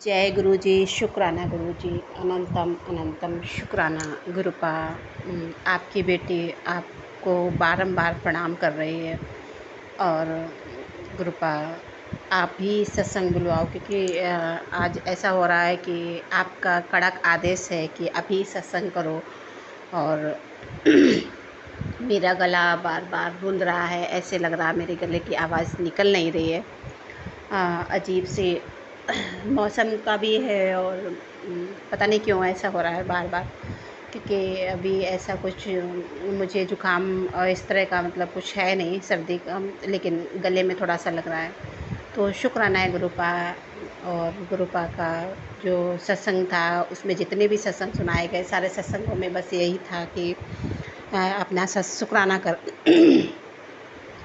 जय गुरु जी, शुक्राना गुरु जी, अनंतम अनंतम शुक्राना गुरुपा। आपकी बेटी आपको बारंबार प्रणाम कर रही है और गुरुपा आप भी सत्संग बुलवाओ, क्योंकि आज ऐसा हो रहा है कि आपका कड़क आदेश है कि अभी सत्संग करो। और मेरा गला बार बार गूंज रहा है, ऐसे लग रहा है मेरे गले की आवाज़ निकल नहीं रही है। अजीब सी मौसम का भी है और पता नहीं क्यों ऐसा हो रहा है बार बार, क्योंकि अभी ऐसा कुछ मुझे ज़ुकाम और इस तरह का मतलब कुछ है नहीं, सर्दी का, लेकिन गले में थोड़ा सा लग रहा है। तो शुक्राना है गुरुपा। और गुरुपा का जो सत्संग था उसमें जितने भी सत्संग सुनाए गए, सारे सत्संगों में बस यही था कि अपना शुक्राना कर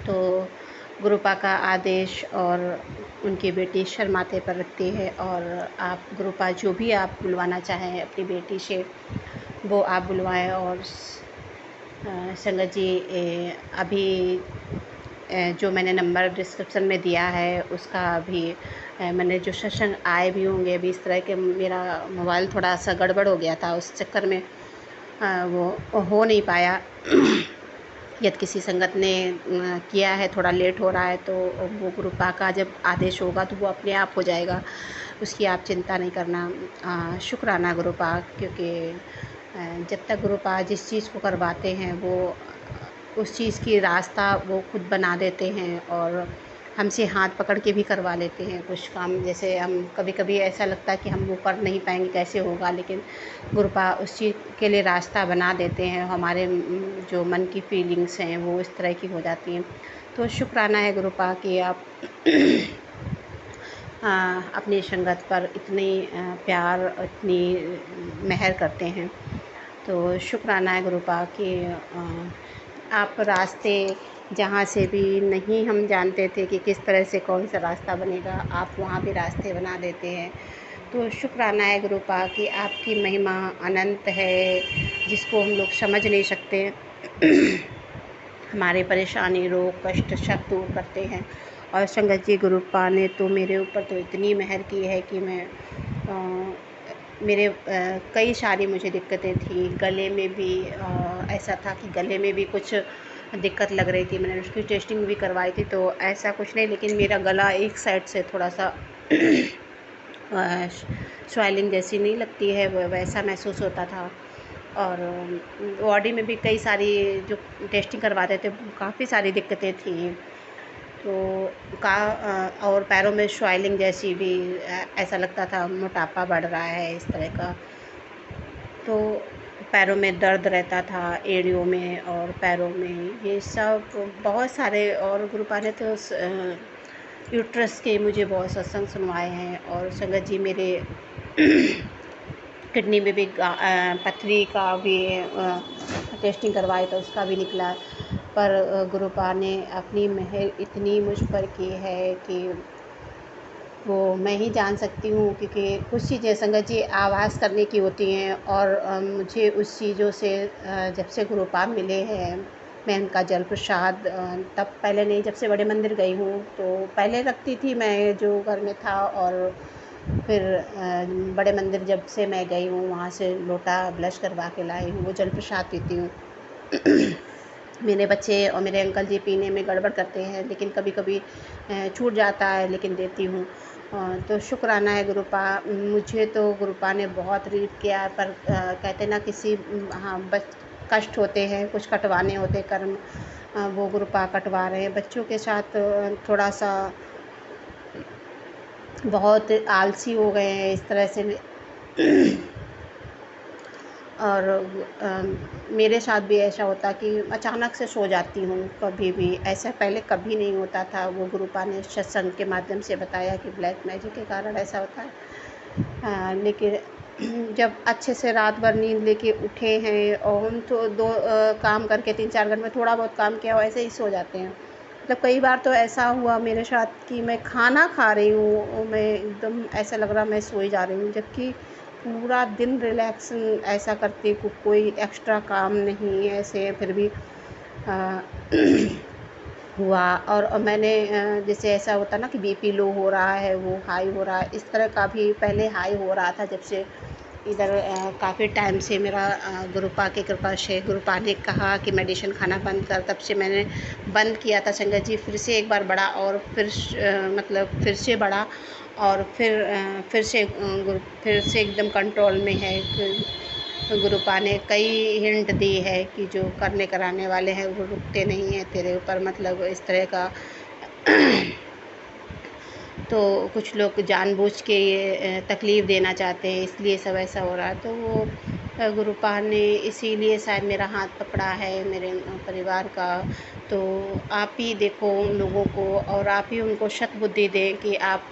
तो गुरुपा का आदेश और उनकी बेटी सर माथे पर रखती है, और आप गुरुपा जो भी आप बुलवाना चाहें अपनी बेटी से वो आप बुलवाएं। और संगत जी, अभी जो मैंने नंबर डिस्क्रिप्शन में दिया है उसका अभी मैंने जो सत्संग आए भी होंगे, अभी इस तरह के मेरा मोबाइल थोड़ा सा गड़बड़ हो गया था, उस चक्कर में वो हो नहीं पाया। यदि किसी संगत ने किया है, थोड़ा लेट हो रहा है, तो वो गुरुपा का जब आदेश होगा तो वो अपने आप हो जाएगा, उसकी आप चिंता नहीं करना। शुक्राना गुरुपा, क्योंकि जब तक गुरुपा जिस चीज़ को करवाते हैं वो उस चीज़ की रास्ता वो खुद बना देते हैं, और हमसे हाथ पकड़ के भी करवा लेते हैं कुछ काम। जैसे हम कभी कभी ऐसा लगता है कि हम वो कर नहीं पाएंगे, कैसे होगा, लेकिन गुरुपा उस चीज़ के लिए रास्ता बना देते हैं। हमारे जो मन की फीलिंग्स हैं वो इस तरह की हो जाती हैं। तो शुक्राना है गुरुपा कि आप अपनी संगत पर इतनी प्यार, इतनी मेहर करते हैं। तो शुक्राना है गुरुपा कि आप रास्ते जहाँ से भी नहीं हम जानते थे कि किस तरह से कौन सा रास्ता बनेगा, आप वहाँ भी रास्ते बना देते हैं। तो शुक्राना है गुरुपा कि आपकी महिमा अनंत है, जिसको हम लोग समझ नहीं सकते। हमारे परेशानी, रोग, कष्ट सब दूर करते हैं। और संगत जी, गुरुपा ने तो मेरे ऊपर तो इतनी मेहर की है कि मैं मेरे कई सारी मुझे दिक्कतें थी। गले में भी ऐसा था कि गले में भी कुछ दिक्कत लग रही थी, मैंने उसकी टेस्टिंग भी करवाई थी, तो ऐसा कुछ नहीं, लेकिन मेरा गला एक साइड से थोड़ा सा स्वेलिंग जैसी नहीं लगती है, वैसा महसूस होता था। और बॉडी में भी कई सारी जो टेस्टिंग करवाते थे काफ़ी सारी दिक्कतें थी। तो और पैरों में स्वेलिंग जैसी भी, ऐसा लगता था मोटापा बढ़ रहा है इस तरह का। तो पैरों में दर्द रहता था, एड़ियों में और पैरों में, ये सब बहुत सारे। और गुरुपा ने तो यूट्रस के मुझे बहुत सत्संग सुनवाए हैं। और संगत जी, मेरे किडनी में भी पथरी का भी टेस्टिंग करवाए तो उसका भी निकला। पर गुरुपा ने अपनी मेहर इतनी मुझ पर की है कि वो मैं ही जान सकती हूँ, क्योंकि कुछ चीज़ें संगत जी आवाज़ करने की होती हैं। और मुझे उस चीज़ों से जब से गुरुपा मिले हैं, मैं उनका जल प्रसाद तब पहले नहीं, जब से बड़े मंदिर गई हूँ तो पहले रखती थी मैं जो घर में था, और फिर बड़े मंदिर जब से मैं गई हूँ वहाँ से लोटा ब्लश करवा के लाई हूँ, वो जल प्रसाद पीती हूँ। मेरे बच्चे और मेरे अंकल जी पीने में गड़बड़ करते हैं, लेकिन कभी कभी छूट जाता है, लेकिन देती हूँ। तो शुक्राना है गुरुपा। मुझे तो गुरुपा ने बहुत रीड किया, पर कहते ना किसी हाँ कष्ट होते हैं, कुछ कटवाने होते कर्म, वो गुरुपा कटवा रहे हैं बच्चों के साथ। थोड़ा सा बहुत आलसी हो गए हैं इस तरह से। और मेरे साथ भी ऐसा होता कि अचानक से सो जाती हूँ कभी भी, ऐसा पहले कभी नहीं होता था। वो गुरुपा ने सत्संग के माध्यम से बताया कि ब्लैक मैजिक के कारण ऐसा होता है। लेकिन जब अच्छे से रात भर नींद लेके उठे हैं और हम तो काम करके 3-4 घंटे में थोड़ा बहुत काम किया, वैसे ही सो जाते हैं। मतलब कई बार तो ऐसा हुआ मेरे साथ कि मैं खाना खा रही हूँ और मैं एकदम ऐसा लग रहा मैं सो ही जा रही हूँ, जबकि पूरा दिन रिलैक्स ऐसा करती हूँ, कोई एक्स्ट्रा काम नहीं है ऐसे, फिर भी हुआ। और मैंने जैसे ऐसा होता ना कि बीपी लो हो रहा है, वो हाई हो रहा है, इस तरह का भी पहले हाई हो रहा था जब से इधर काफ़ी टाइम से मेरा गुरुपा की कृपा से गुरुपा ने कहा कि मेडिसिन खाना बंद कर, तब से मैंने बंद किया था संगत जी। फिर से एक बार बढ़ा और फिर मतलब फिर से बढ़ा और फिर से एकदम कंट्रोल में है। गुरुपा ने कई हिंट दी है कि जो करने कराने वाले हैं वो रुकते नहीं हैं तेरे ऊपर, मतलब इस तरह का। तो कुछ लोग जानबूझ के ये तकलीफ़ देना चाहते हैं, इसलिए सब ऐसा हो रहा है। तो वो गुरुपा ने इसीलिए शायद मेरा हाथ पकड़ा है मेरे परिवार का। तो आप ही देखो उन लोगों को और आप ही उनको सद्बुद्धि दें कि आप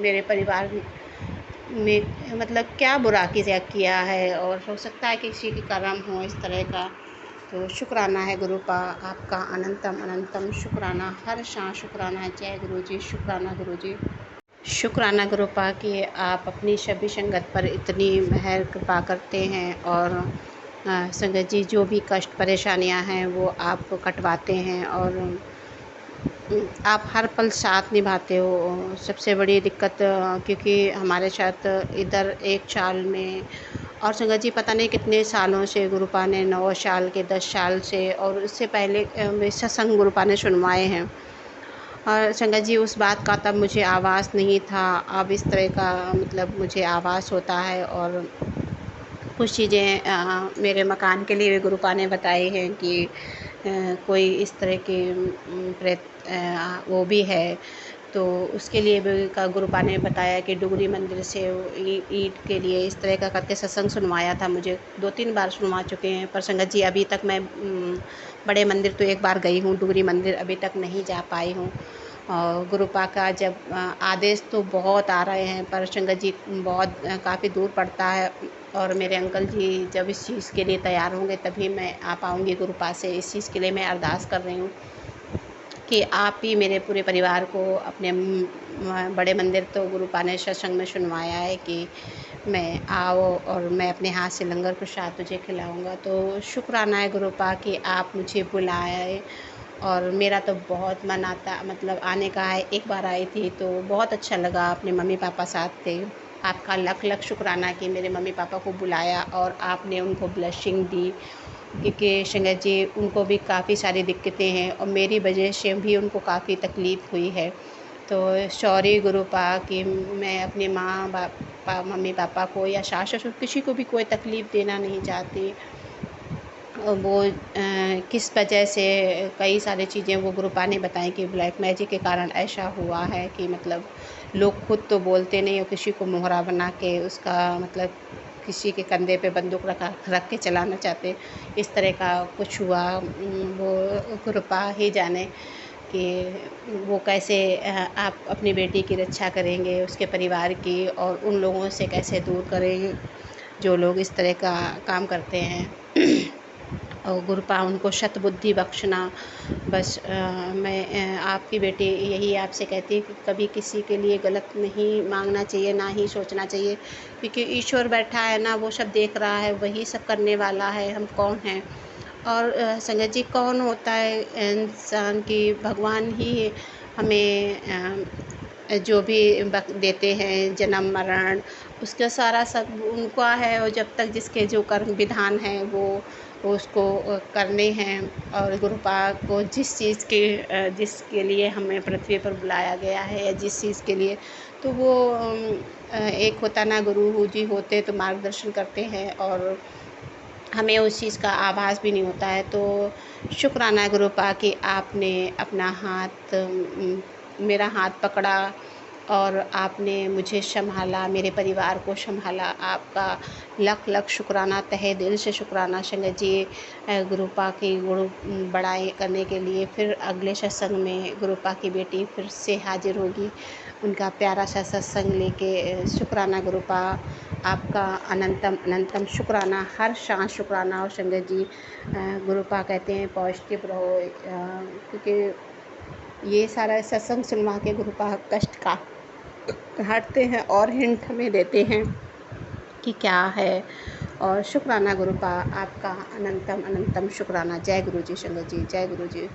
मेरे परिवार में मतलब क्या बुरा किया है, और हो सकता है कि किसी के कर्म हो इस तरह का। तो शुक्राना है गुरुपा, आपका अनंतम अनंतम शुक्राना, हर शां शुक्राना है। जय गुरु जी, शुक्राना गुरु जी। शुक्राना गुरुपा कि आप अपनी सभी संगत पर इतनी मेहर कृपा करते हैं, और संगत जी जो भी कष्ट परेशानियां हैं वो आप कटवाते हैं, और आप हर पल साथ निभाते हो। सबसे बड़ी दिक्कत क्योंकि हमारे साथ इधर 1 साल में, और संगत जी पता नहीं कितने सालों से गुरुपा ने, 9 साल के 10 साल से, और उससे पहले सत्संग गुरुपा ने सुनवाए हैं। और संगत जी उस बात का तब मुझे आभास नहीं था, अब इस तरह का मतलब मुझे आभास होता है। और कुछ चीज़ें मेरे मकान के लिए भी गुरुपा ने बताई हैं कि कोई इस तरह के प्रेत वो भी है। तो उसके लिए भी का गुरुपा ने बताया कि डुगरी मंदिर से ईंट के लिए इस तरह का करके सत्संग सुनवाया था मुझे। 2-3 बार सुनवा चुके हैं, पर संगत जी अभी तक मैं बड़े मंदिर तो एक बार गई हूँ, डुगरी मंदिर अभी तक नहीं जा पाई हूँ। और गुरुपा का जब आदेश तो बहुत आ रहे हैं, पर संगत जी बहुत काफ़ी दूर पड़ता है। और मेरे अंकल जी जब इस चीज़ के लिए तैयार होंगे तभी मैं आ पाऊँगी गुरुपा से। इस चीज़ के लिए मैं अरदास कर रही हूँ कि आप ही मेरे पूरे परिवार को अपने बड़े मंदिर, तो गुरुपा ने सत्संग में सुनवाया है कि मैं आओ और मैं अपने हाथ से लंगर प्रसाद तुझे खिलाऊंगा। तो शुक्राना है गुरुपा कि आप मुझे बुलाए, और मेरा तो बहुत मन आता मतलब आने का है। एक बार आई थी तो बहुत अच्छा लगा, अपने मम्मी पापा साथ थे। आपका लख लख शुक्राना कि मेरे मम्मी पापा को बुलाया और आपने उनको ब्लेसिंग दी, क्योंकि संगत जी उनको भी काफ़ी सारी दिक्कतें हैं और मेरी वजह से भी उनको काफ़ी तकलीफ़ हुई है। तो सॉरी गुरुपा कि मैं अपने माँ बापा मम्मी पापा को या सास ससुर किसी को भी कोई तकलीफ़ देना नहीं चाहती। वो किस वजह से कई सारी चीज़ें वो गुरुपा ने बताई कि ब्लैक मैजिक के कारण ऐसा हुआ है कि मतलब लोग खुद तो बोलते नहीं और किसी को मोहरा बना के उसका मतलब किसी के कंधे पे बंदूक रख के चलाना चाहते, इस तरह का कुछ हुआ। वो गुरुपा ही जाने कि वो कैसे आप अपनी बेटी की रक्षा करेंगे, उसके परिवार की, और उन लोगों से कैसे दूर करेंगे जो लोग इस तरह का काम करते हैं। और गुरुपा उनको सद्बुद्धि बख्शना। बस मैं आपकी बेटी यही आपसे कहती है कि कभी किसी के लिए गलत नहीं मांगना चाहिए, ना ही सोचना चाहिए, क्योंकि ईश्वर बैठा है ना, वो सब देख रहा है, वही सब करने वाला है, हम कौन हैं। और संगत जी कौन होता है इंसान की, भगवान ही हमें जो भी देते हैं जन्म मरण, उसका सारा सब उनका है। और जब तक जिसके जो कर्म विधान है वो उसको करने हैं। और गुरुपा को जिस चीज़ के जिसके लिए हमें पृथ्वी पर बुलाया गया है या जिस चीज़ के लिए, तो वो एक होता ना गुरु जी होते तो मार्गदर्शन करते हैं और हमें उस चीज़ का आभास भी नहीं होता है। तो शुक्राना है गुरुपा कि आपने अपना हाथ मेरा हाथ पकड़ा और आपने मुझे संभाला, मेरे परिवार को संभाला। आपका लख लख शुक्राना, तहे दिल से शुक्राना संगत जी। गुरुपा की गुरु बड़ाई करने के लिए फिर अगले सत्संग में गुरुपा की बेटी फिर से हाजिर होगी, उनका प्यारा सा सत्संग लेके। शुक्राना गुरुपा, आपका अनंतम अनंतम शुक्राना, हर सांस शुक्राना। और संगत जी गुरुपा कहते हैं पॉजिटिव रहो, क्योंकि ये सारा सत्संग सुनवा के गुरुपा कष्ट का हटते हैं और हिंट हमें देते हैं कि क्या है। और शुक्राना गुरुपा, आपका अनंतम अनंतम शुक्राना। जय गुरु जी संगत जी, जय गुरु जी।